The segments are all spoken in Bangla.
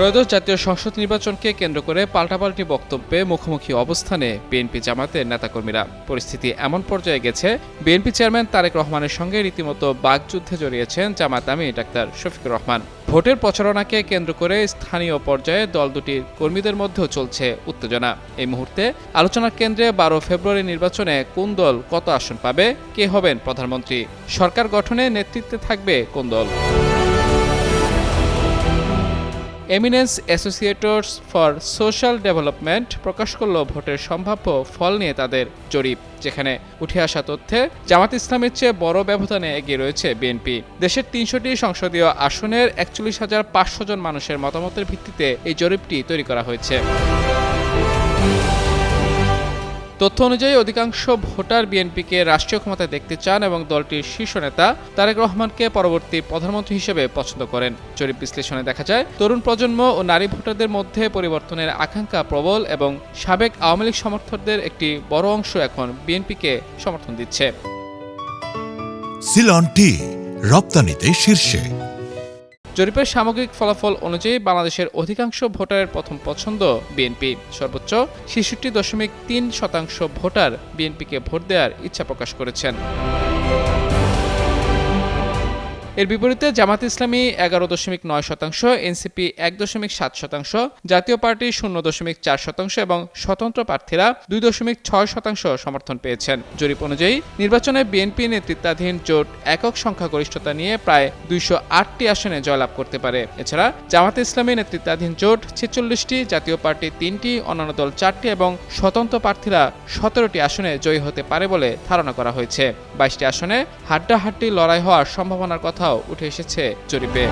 ত্রয়োদশ জাতীয় সংসদ নির্বাচনকে কেন্দ্র করে পাল্টাপাল্টি বক্তব্যে মুখোমুখি অবস্থানে বিএনপি জামাতের নেতাকর্মীরা। পরিস্থিতি এমন পর্যায়ে গেছে, বিএনপি চেয়ারম্যান তারেক রহমানের সঙ্গে রীতিমতো বাকযুদ্ধে জড়িয়েছেন জামাত আমির ডাক্তার শফিকুর রহমান। ভোটের প্রচারণাকে কেন্দ্র করে স্থানীয় পর্যায়ে দল দুটির কর্মীদের মধ্যেও চলছে উত্তেজনা। এই মুহূর্তে আলোচনার কেন্দ্রে 12 ফেব্রুয়ারি নির্বাচনে কোন দল কত আসন পাবে, কে হবেন প্রধানমন্ত্রী, সরকার গঠনে নেতৃত্বে থাকবে কোন দল। Eminence Associates for Social Development প্রকাশ করল ভোটের সম্ভাব্য ফল নিয়ে তাদের জরিপ, যেখানে উঠে আসা তথ্যে জামাত ইসলামের চেয়ে বড় ব্যবধানে এগিয়ে রয়েছে বিএনপি। দেশের 300টি সংসদীয় আসনের 41,500 জন মানুষের মতামতের ভিত্তিতে এই জরিপটি তৈরি করা হয়েছে। তথ্য অনুযায়ী অধিকাংশ ভোটার বিএনপিকে রাষ্ট্রীয় ক্ষমতায় দেখতে চান এবং দলটির শীর্ষ নেতা তারেক রহমানকে পরবর্তী প্রধানমন্ত্রী হিসেবে পছন্দ করেন। জরিপ বিশ্লেষণে দেখা যায়, তরুণ প্রজন্ম ও নারী ভোটারদের মধ্যে পরিবর্তনের আকাঙ্ক্ষা প্রবল এবং সাবেক আওয়ামী লীগ সমর্থকদের একটি বড় অংশ এখন বিএনপিকে সমর্থন দিচ্ছে। সিলন টি রপ্তানিতে শীর্ষে। জরিপের সামগ্রিক ফলাফল অনুযায়ী বাংলাদেশের অধিকাংশ ভোটারের প্রথম পছন্দ বিএনপি। সর্বোচ্চ 66.3% ভোটার বিএনপিকে ভোট দেওয়ার ইচ্ছা প্রকাশ করেছেন। এর বিপরীতে জামাত ইসলামী 11.9%, এনসিপি 1.7%, জাতীয় পার্টি 0.4% এবং স্বতন্ত্র প্রার্থীরা 2.6% সমর্থন পেয়েছেন। জরিপ অনুযায়ী নির্বাচনে বিএনপি নেতৃত্বাধীন জোট একক সংখ্যাগরিষ্ঠতা নিয়ে প্রায় 208টি আসনে জয়লাভ করতে পারে। এছাড়া জামাত ইসলামী নেতৃত্বাধীন জোট 46টি, জাতীয় পার্টি 3টি, অন্যান্য দল 4টি এবং স্বতন্ত্র প্রার্থীরা 17টি আসনে জয়ী হতে পারে বলে ধারণা করা হয়েছে। 22টি আসনে হাড্ডাহাড্ডি লড়াই হওয়ার সম্ভাবনার কথা উঠে এসেছে জরিপে।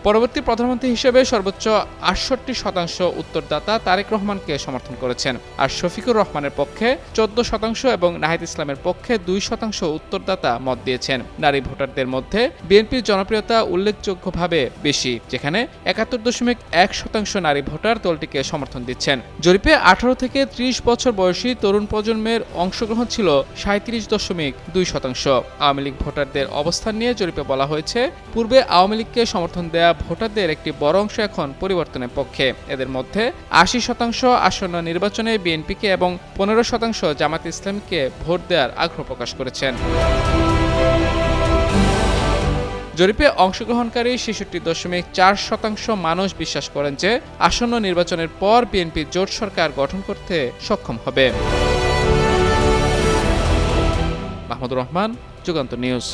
পরবর্তী প্রধানমন্ত্রী হিসেবে সর্বোচ্চ 68% উত্তরদাতা তারেক রহমানকে সমর্থন করেছেন, আর শফিকুর রহমানের পক্ষে 14% এবং নাহিদ ইসলামের পক্ষে 2% উত্তরদাতা মত দিয়েছেন। নারী ভোটারদের মধ্যে বিএনপির জনপ্রিয়তা উল্লেখযোগ্যভাবে বেশি, যেখানে 71.1% নারী ভোটার দলটিকে সমর্থন দিচ্ছেন। জরিপে 18 থেকে 30 বছর বয়সী তরুণ প্রজন্মের অংশগ্রহণ ছিল 37.2%। আওয়ামী লীগ ভোটারদের অবস্থান নিয়ে জরিপে বলা হয়েছে, পূর্বে আওয়ামী লীগকে সমর্থন দেয়া ভোটারদের একটি বড় অংশ এখন পরিবর্তনের পক্ষে। এদের মধ্যে 80% আসন্ন নির্বাচনে বিএনপিকে এবং 15% জামাত ইসলামীকে ভোট দেওয়ার আগ্রহ প্রকাশ করেছেন। জরিপে অংশগ্রহণকারী 66.4% মানুষ বিশ্বাস করেন যে আসন্ন নির্বাচনের পর বিএনপি জোট সরকার গঠন করতে সক্ষম হবে। মাহমুদুর রহমান, যুগান্তর নিউজ।